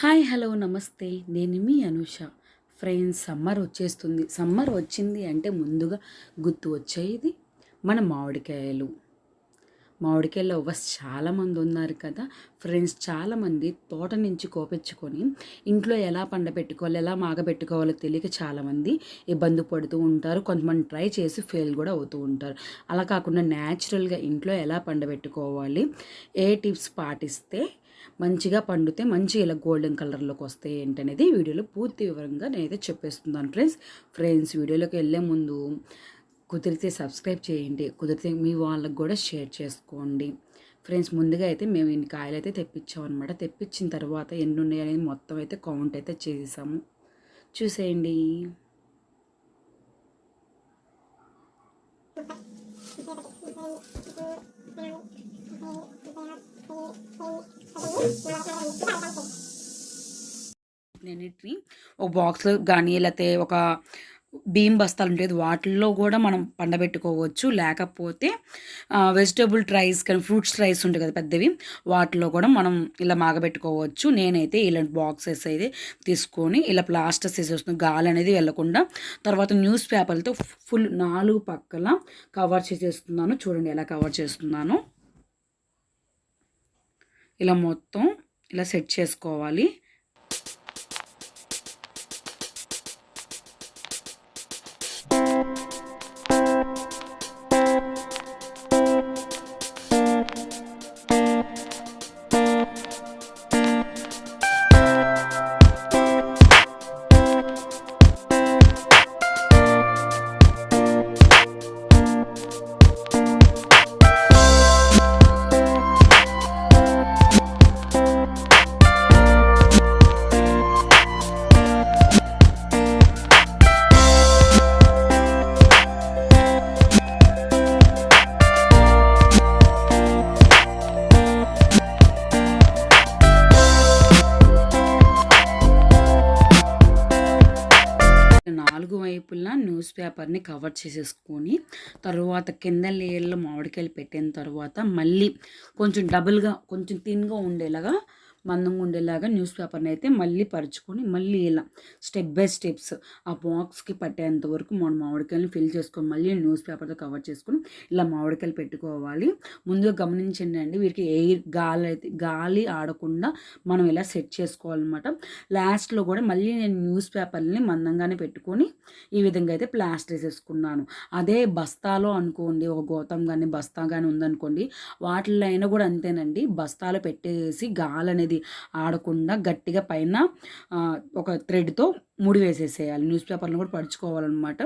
Hi hello నమస్తే. నేను మీ Anusha. Friends, summer వచ్చేస్తుంది. సమ్మర్ వచ్చింది అంటే ముందుగా గుర్తు వచ్చేది మన మామిడికాయలు. మామిడికాయల లవర్స్ చాలామంది ఉన్నారు కదా ఫ్రెండ్స్. చాలామంది తోట నుంచి కోపించుకొని ఇంట్లో ఎలా పండబెట్టుకోవాలి, ఎలా మాగబెట్టుకోవాలో తెలియక చాలామంది ఇబ్బంది పడుతూ ఉంటారు. కొంతమంది ట్రై చేసి ఫెయిల్ కూడా అవుతూ ఉంటారు. అలా కాకుండా న్యాచురల్గా ఇంట్లో ఎలా పండబెట్టుకోవాలి, ఏ టిప్స్ పాటిస్తే మంచిగా పండితే మంచిగా ఇలా గోల్డెన్ కలర్లోకి వస్తాయి ఏంటనేది వీడియోలో పూర్తి వివరంగా నేనైతే చెప్పేస్తున్నాను ఫ్రెండ్స్. వీడియోలోకి వెళ్ళే ముందు కుదిరితే సబ్స్క్రైబ్ చేయండి, కుదిరితే మీ వాళ్ళకి కూడా షేర్ చేసుకోండి ఫ్రెండ్స్. ముందుగా అయితే మేము ఇన్ని కాయలు అయితే తెప్పించామన్నమాట. తెప్పించిన తర్వాత ఎన్ని ఉన్నాయి అనేది మొత్తం అయితే కౌంట్ అయితే చేసాము, చూసేయండి. నేనిటిని ఒక బాక్స్లో కానీ లేకపోతే ఒక బియ్యం బస్తాలు ఉంటుంది, వాటిల్లో కూడా మనం పండబెట్టుకోవచ్చు. లేకపోతే వెజిటేబుల్ ట్రైస్ కానీ ఫ్రూట్స్ ట్రైస్ ఉంటాయి కదా పెద్దవి, వాటిలో కూడా మనం ఇలా మాగబెట్టుకోవచ్చు. నేనైతే ఇలాంటి బాక్సెస్ అయితే తీసుకొని ఇలా ప్లాస్టర్ చేసేస్తున్నాను, గాలి అనేది వెళ్ళకుండా. తర్వాత న్యూస్ పేపర్లతో ఫుల్ 4 పక్కల కవర్ చేసేస్తున్నాను. చూడండి ఎలా కవర్ చేస్తున్నాను. ఇలా మొత్తం ఇలా సెట్ చేసుకోవాలి. వైపులా న్యూస్ పేపర్ని కవర్ చేసేసుకొని తర్వాత కింద లేయర్లో మామిడికాయలు పెట్టిన తర్వాత మళ్ళీ కొంచెం డబుల్గా కొంచెం థిన్గా ఉండేలాగా మందంగా ఉండేలాగా న్యూస్ పేపర్ని అయితే మళ్ళీ పరుచుకొని మళ్ళీ ఇలా స్టెప్ బై స్టెప్స్ ఆ బాక్స్కి పట్టేంత వరకు మనం మామిడికాయలను ఫిల్ చేసుకొని మళ్ళీ న్యూస్ పేపర్తో కవర్ చేసుకొని ఇలా మామిడికాయలు పెట్టుకోవాలి. ముందుగా గమనించండి అండి, వీరికి గాలి ఆడకుండా మనం ఇలా సెట్ చేసుకోవాలన్నమాట. లాస్ట్లో కూడా మళ్ళీ నేను న్యూస్ పేపర్ని మందంగానే పెట్టుకొని ఈ విధంగా అయితే ప్లాస్టర్ వేసేసుకున్నాను. అదే బస్తాలో అనుకోండి, ఒక గోతం కానీ బస్తా కానీ ఉందనుకోండి, వాటిల్లో అయినా కూడా అంతేనండి. బస్తాలో పెట్టేసి గాలి అనేది ఆడకుండా గట్టిగా పైన ఒక థ్రెడ్తో ముడి వేసేసేయాలి. న్యూస్ పేపర్ని కూడా పరుచుకోవాలన్నమాట,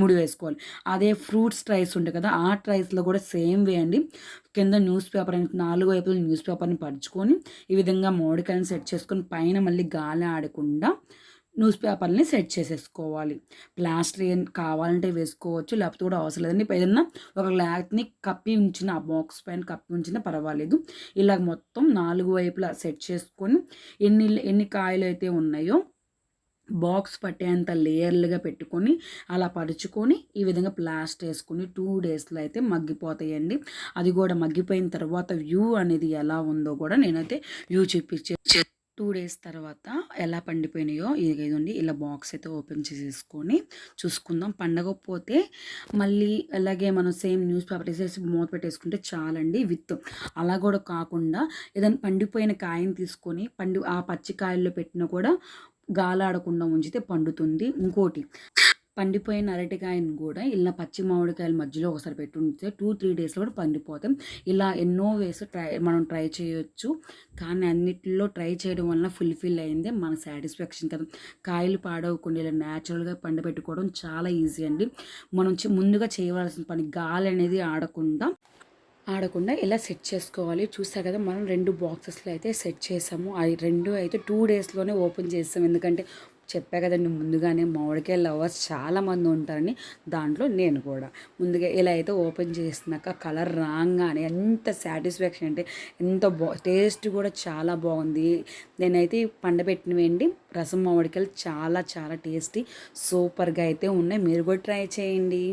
ముడి వేసుకోవాలి. అదే ఫ్రూట్స్ ట్రైస్ ఉంటాయి కదా, ఆ ట్రైస్లో కూడా సేమ్ వే అండి. కింద న్యూస్ పేపర్ అని 4 వైపులు న్యూస్ పేపర్ని పరుచుకొని ఈ విధంగా మామిడికాయని సెట్ చేసుకొని పైన మళ్ళీ గాలి ఆడకుండా న్యూస్ పేపర్ని సెట్ చేసేసుకోవాలి. ప్లాస్టర్ కావాలంటే వేసుకోవచ్చు, లేకపోతే కూడా అవసరం లేదండి. ఏదన్నా ఒక క్లాత్ని కప్పి ఉంచిన, ఆ బాక్స్ పైన కప్పి ఉంచినా పర్వాలేదు. ఇలా మొత్తం 4 వైపులా సెట్ చేసుకొని ఎన్ని కాయలు అయితే ఉన్నాయో బాక్స్ పట్టేంత లేయర్లుగా పెట్టుకొని అలా పరుచుకొని ఈ విధంగా ప్లాస్టర్ వేసుకొని 2 డేస్లో అయితే మగ్గిపోతాయండి. అది కూడా మగ్గిపోయిన తర్వాత వ్యూ అనేది ఎలా ఉందో కూడా నేనైతే వ్యూ చూపించే 2 డేస్ తర్వాత ఎలా పండిపోయినాయో ఇదిగోండి. ఇలా బాక్స్ అయితే ఓపెన్ చేసేసుకొని చూసుకుందాం. పండగపోతే మళ్ళీ అలాగే మనం సేమ్ న్యూస్ పేపర్ వేసేసి మూత పెట్టేసుకుంటే చాలండి. అలా కూడా కాకుండా ఏదైనా పండిపోయిన కాయని తీసుకొని ఆ పచ్చి కాయల్లో పెట్టినా కూడా గాలాడకుండా ఉంచితే పండుతుంది. ఇంకోటి, పండిపోయిన అరటికాయను కూడా ఇలా పచ్చి మామిడికాయల మధ్యలో ఒకసారి పెట్టి ఉంచితే 2-3 డేస్లో కూడా పండిపోతాం. ఇలా ఎన్నో వేసి మనం ట్రై చేయొచ్చు. కానీ అన్నిటిలో ట్రై చేయడం వలన ఫుల్ఫిల్ అయిందే మన సాటిస్ఫాక్షన్ కదా. కాయలు పాడవకుండా ఇలా న్యాచురల్గా పండబెట్టుకోవడం చాలా ఈజీ అండి. మనం ముందుగా చేయవలసిన పని గాలి అనేది ఆడకుండా ఇలా సెట్ చేసుకోవాలి. చూసా కదా, మనం 2 బాక్సెస్లో అయితే సెట్ చేసాము. అవి 2 అయితే 2 డేస్లోనే ఓపెన్ చేసాం. ఎందుకంటే చెప్పా కదండి ముందుగానే మామిడికాయ లవర్స్ చాలామంది ఉంటారని, దాంట్లో నేను కూడా. ముందుగా ఇలా అయితే ఓపెన్ చేసినాక కలర్ రాగానే ఎంత సాటిస్ఫాక్షన్ అంటే ఎంత టేస్ట్ కూడా చాలా బాగుంది. నేనైతే పండబెట్టినవేంటి రసం మామిడికాయలు చాలా చాలా టేస్టీ సూపర్గా అయితే ఉన్నాయి. మీరు కూడా ట్రై చేయండి.